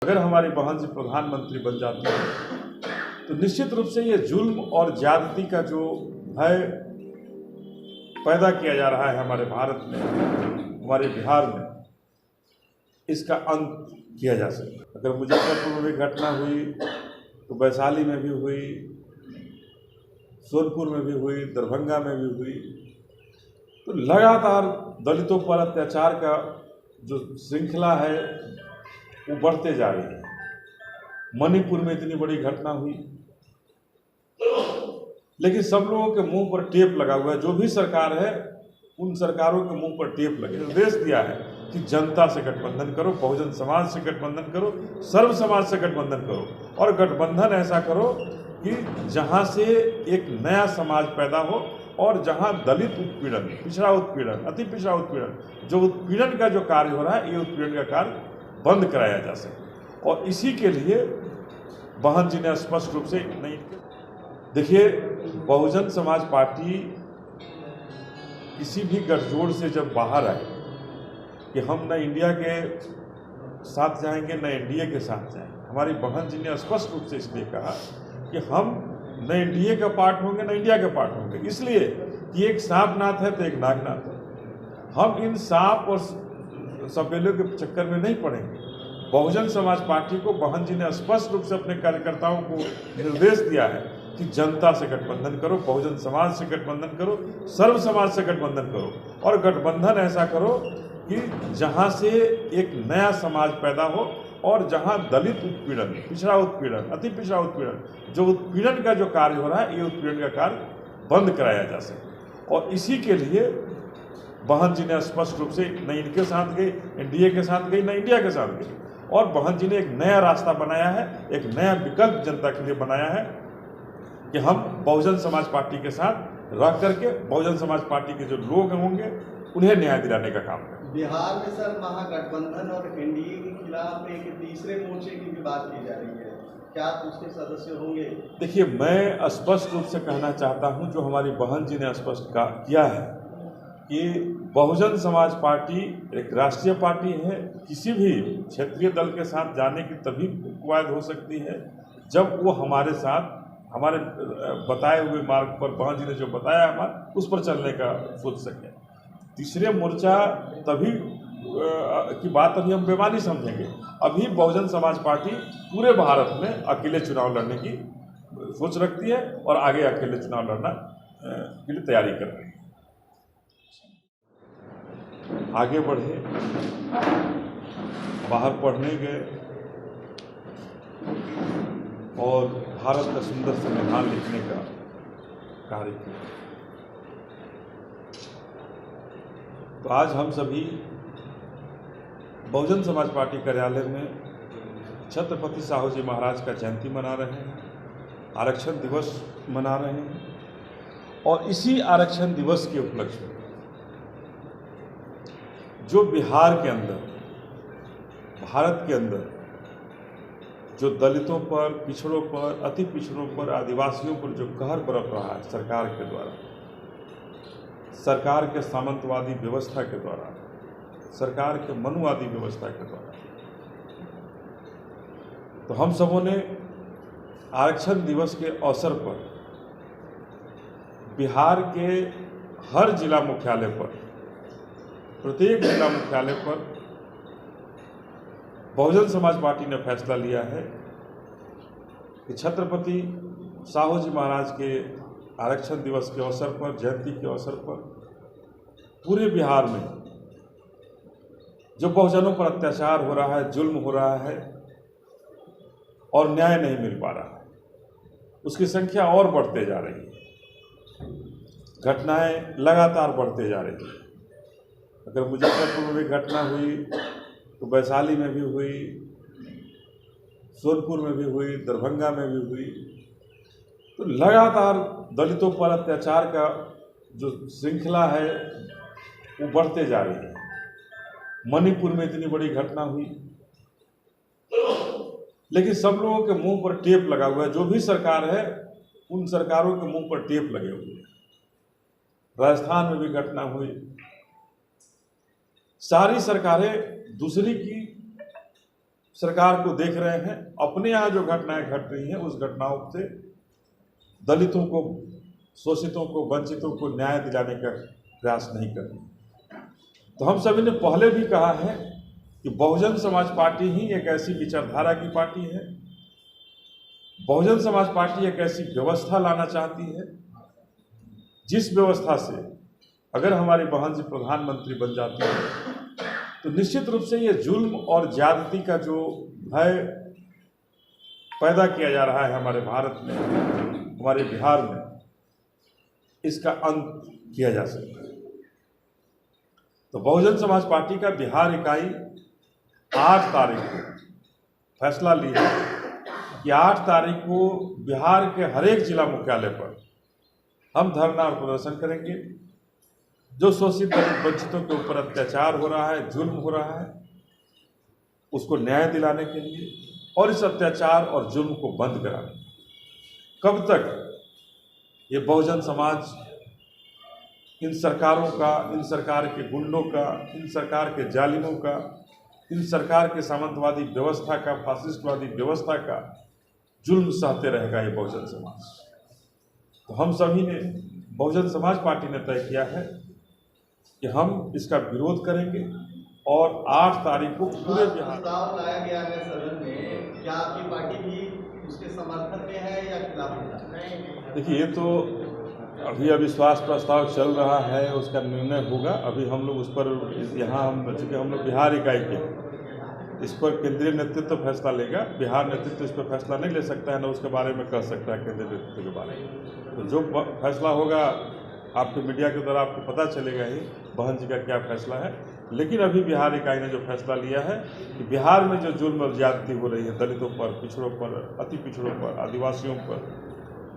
अगर हमारी बहन जी प्रधानमंत्री बन जाती है तो निश्चित रूप से ये जुल्म और ज्यादती का जो भय पैदा किया जा रहा है हमारे भारत में, हमारे बिहार में, इसका अंत किया जा सकता। अगर मुजफ्फरपुर में भी घटना हुई तो वैशाली में भी हुई, सोनपुर में भी हुई, दरभंगा में भी हुई, तो लगातार दलितों पर अत्याचार का जो श्रृंखला है वो बढ़ते जा रही है। मणिपुर में इतनी बड़ी घटना हुई, लेकिन सब लोगों के मुंह पर टेप लगा हुआ है। जो भी सरकार है उन सरकारों के मुंह पर टेप लगे। निर्देश दिया है कि जनता से गठबंधन करो, बहुजन समाज से गठबंधन करो, सर्व समाज से गठबंधन करो, और गठबंधन ऐसा करो कि जहां से एक नया समाज पैदा हो और जहां दलित उत्पीड़न, पिछड़ा उत्पीड़न, अति पिछड़ा उत्पीड़न, जो उत्पीड़न का जो कार्य हो रहा है, ये उत्पीड़न का कार्य बंद कराया जा सके। और इसी के लिए बहन जी ने स्पष्ट रूप से नहीं, देखिए, बहुजन समाज पार्टी किसी भी गठजोड़ से जब बाहर आए कि हम न इंडिया के साथ जाएंगे न एनडीए के साथ जाएंगे, हमारी बहन जी ने स्पष्ट रूप से इसलिए कहा कि हम न एनडीए का पार्ट होंगे न इंडिया का पार्ट होंगे, इसलिए कि एक सांप नाथ है तो एक नागनाथ है। हम इन सांप और सपेलों के चक्कर में नहीं पड़ेंगे। बहुजन समाज पार्टी को बहन जी ने स्पष्ट रूप से अपने कार्यकर्ताओं को निर्देश दिया है कि जनता से गठबंधन करो, बहुजन समाज से गठबंधन करो, सर्व समाज से गठबंधन करो, और गठबंधन ऐसा करो कि जहां से एक नया समाज पैदा हो और जहां दलित उत्पीड़न, पिछड़ा उत्पीड़न, अति पिछड़ा उत्पीड़न, जो उत्पीड़न का जो कार्य हो रहा है, ये उत्पीड़न का कार्य बंद कराया जा सके। और इसी के लिए बहन जी ने स्पष्ट रूप से न इनके साथ गई, एनडीए के साथ गई, न इंडिया के साथ गई, और बहन जी ने एक नया रास्ता बनाया है, एक नया विकल्प जनता के लिए बनाया है कि हम बहुजन समाज पार्टी के साथ रह करके बहुजन समाज पार्टी के जो लोग होंगे उन्हें न्याय दिलाने का काम करें। बिहार में सर महागठबंधन और एनडीए के खिलाफ एक तीसरे मोर्चे की भी बात की जा रही है, क्या उसके सदस्य होंगे? देखिए, मैं स्पष्ट रूप से कहना चाहता हूं, जो हमारी बहन जी ने स्पष्ट किया है कि बहुजन समाज पार्टी एक राष्ट्रीय पार्टी है। किसी भी क्षेत्रीय दल के साथ जाने की तभी कवायद हो सकती है जब वो हमारे साथ, हमारे बताए हुए मार्ग पर, बहन जी ने जो बताया हमारे, उस पर चलने का सोच सके। तीसरे मोर्चा तभी की बात अभी हम बेमानी समझेंगे। अभी बहुजन समाज पार्टी पूरे भारत में अकेले चुनाव लड़ने की सोच रखती है और आगे अकेले चुनाव लड़ना के लिए तैयारी कर रही है। आगे बढ़े, बाहर पढ़ने गए और भारत का सुंदर संविधान लिखने का कार्य किया। तो आज हम सभी बहुजन समाज पार्टी कार्यालय में छत्रपति साहू जी महाराज का जयंती मना रहे हैं, आरक्षण दिवस मना रहे हैं, और इसी आरक्षण दिवस के उपलक्ष्य में जो बिहार के अंदर, भारत के अंदर जो दलितों पर, पिछड़ों पर, अति पिछड़ों पर, आदिवासियों पर जो कहर बरप रहा है सरकार के द्वारा, सरकार के सामंतवादी व्यवस्था के द्वारा, सरकार के मनुवादी व्यवस्था के द्वारा, तो हम सबों ने आरक्षण दिवस के अवसर पर बिहार के हर जिला मुख्यालय पर, प्रत्येक जिला मुख्यालय पर बहुजन समाज पार्टी ने फैसला लिया है कि छत्रपति साहू जी महाराज के आरक्षण दिवस के अवसर पर, जयंती के अवसर पर, पूरे बिहार में जो बहुजनों पर अत्याचार हो रहा है, जुल्म हो रहा है और न्याय नहीं मिल पा रहा है, उसकी संख्या और बढ़ते जा रही है, घटनाएं लगातार बढ़ते जा रही है। अगर मुजफ्फरपुर में भी घटना हुई तो वैशाली में भी हुई, सोनपुर में भी हुई, दरभंगा में भी हुई, तो लगातार दलितों पर अत्याचार का जो श्रृंखला है वो बढ़ते जा रही है। मणिपुर में इतनी बड़ी घटना हुई, लेकिन सब लोगों के मुंह पर टेप लगा हुआ है। जो भी सरकार है उन सरकारों के मुंह पर टेप लगे हुए हैं। राजस्थान में भी घटना हुई, सारी सरकारें दूसरी की सरकार को देख रहे हैं, अपने यहाँ जो घटनाएं घट रही हैं उस घटनाओं से दलितों को, शोषितों को, वंचितों को न्याय दिलाने का प्रयास नहीं कर रही। तो हम सभी ने पहले भी कहा है कि बहुजन समाज पार्टी ही एक ऐसी विचारधारा की पार्टी है, बहुजन समाज पार्टी एक ऐसी व्यवस्था लाना चाहती है जिस व्यवस्था से अगर हमारी बहन जी प्रधानमंत्री बन जाती है तो निश्चित रूप से ये जुल्म और ज्यादती का जो भय पैदा किया जा रहा है हमारे भारत में, हमारे बिहार में, इसका अंत किया जा सकता है। तो बहुजन समाज पार्टी का बिहार इकाई 8 तारीख को फैसला लिया कि 8 तारीख को बिहार के हर एक जिला मुख्यालय पर हम धरना और प्रदर्शन करेंगे। जो शोषित दलित वंचितों के ऊपर अत्याचार हो रहा है, जुल्म हो रहा है, उसको न्याय दिलाने के लिए और इस अत्याचार और जुल्म को बंद कराने। कब तक ये बहुजन समाज इन सरकारों का, इन सरकार के गुंडों का, इन सरकार के जालिमों का, इन सरकार के सामंतवादी व्यवस्था का, फासिस्टवादी व्यवस्था का जुल्म सहते रहेगा ये बहुजन समाज। तो हम सभी ने, बहुजन समाज पार्टी ने तय किया है कि हम इसका विरोध करेंगे और 8 तारीख को पूरे बिहार प्रस्ताव लाया गया है सदन में, क्या आपकी पार्टी भी उसके समर्थन में है या खिलाफ है? देखिए, ये तो अभी अविश्वास प्रस्ताव चल रहा है, उसका निर्णय होगा। अभी हम लोग उस पर, यहाँ चूँकि हम लोग बिहार इकाई के, इस पर केंद्रीय नेतृत्व फैसला लेगा। बिहार नेतृत्व इस पर फैसला नहीं ले सकता है, न उसके बारे में कह सकता है केंद्रीय नेतृत्व के बारे में। तो जो फैसला होगा आपके मीडिया के द्वारा आपको पता चलेगा ही बहन जी का क्या फैसला है। लेकिन अभी बिहार इकाई ने जो फैसला लिया है कि बिहार में जो जुल्म और ज्यादती हो रही है दलितों पर, पिछड़ों पर, अति पिछड़ों पर, आदिवासियों पर,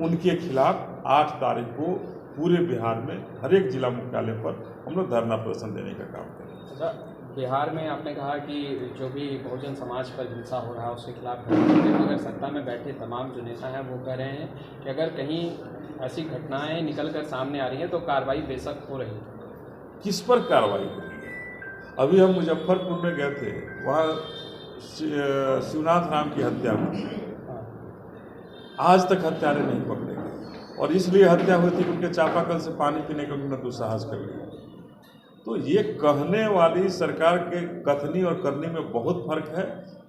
उनके खिलाफ 8 तारीख को पूरे बिहार में हर एक जिला मुख्यालय पर हम लोग धरना प्रदर्शन देने का काम करेंगे। अच्छा, बिहार में आपने कहा कि जो भी बहुजन समाज पर हिंसा हो रहा है उसके खिलाफ, अगर सत्ता में बैठे तमाम जो नेता हैं वो कह रहे हैं कि अगर कहीं ऐसी घटनाएं निकल कर सामने आ रही हैं तो कार्रवाई बेशक हो रही है। किस पर कार्रवाई हो रही है? अभी हम मुजफ्फरपुर में गए थे, वहाँ शिवनाथ राम की हत्या हुई, आज तक हत्यारे नहीं पकड़े गए और इसलिए हत्या हुई थी क्योंकि चापाकल से पानी पीने का उन्होंने दुस्साहस कर लिया। तो ये कहने वाली सरकार के कथनी और करनी में बहुत फर्क है।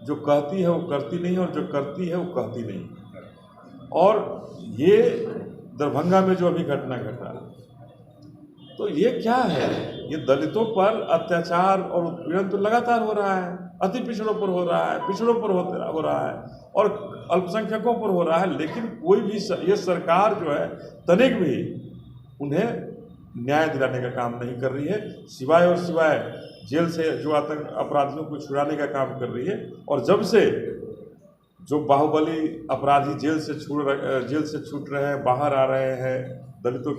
जो कहती है वो करती नहीं और जो करती है वो कहती नहीं। और ये दरभंगा में जो अभी घटना घटा, तो ये क्या है? ये दलितों पर अत्याचार और उत्पीड़न तो लगातार हो रहा है, अति पिछड़ों पर हो रहा है, पिछड़ों पर हो रहा है और अल्पसंख्यकों पर हो रहा है। लेकिन कोई भी ये सरकार जो है तनिक भी उन्हें न्याय दिलाने का काम नहीं कर रही है, सिवाय और सिवाय जेल से जो आतंक अपराधियों को छुड़ाने का काम कर रही है। और जब से जो बाहुबली अपराधी जेल से छूट रहे हैं, बाहर आ रहे हैं, दलितों